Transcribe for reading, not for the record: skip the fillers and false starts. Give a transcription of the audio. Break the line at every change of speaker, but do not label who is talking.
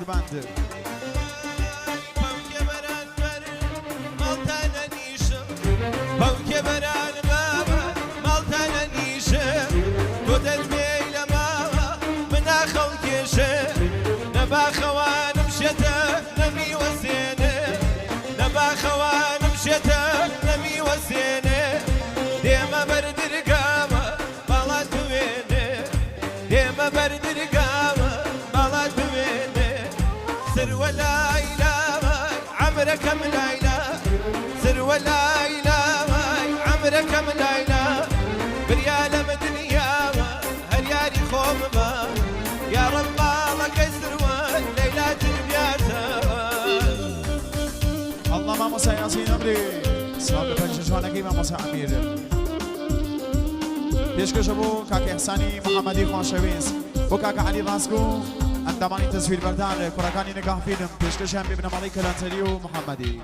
قورباندر
نباخوان مشيته نمي وزينه نباخوان مشيته نمي وزينه ديما برد رقامه بلد وينه ديما برد رقامه بلد وينه سر ولا إله عمرك من ليلى سر ولا إله عمرك من ليلى بريال مدنيا هرياري خوم ما يا رب الله كسر
الله ما مسا ياسين امري صاحب پنجشوانگی ما مسا امیر پیشکش بو کاک احسانی محمدی خوانشویز بو کاک علی راسکو اندامانی تصویر بردار کراکانی نگاه فیلم پیشکش هم ببینم علی کلانتری و محمدی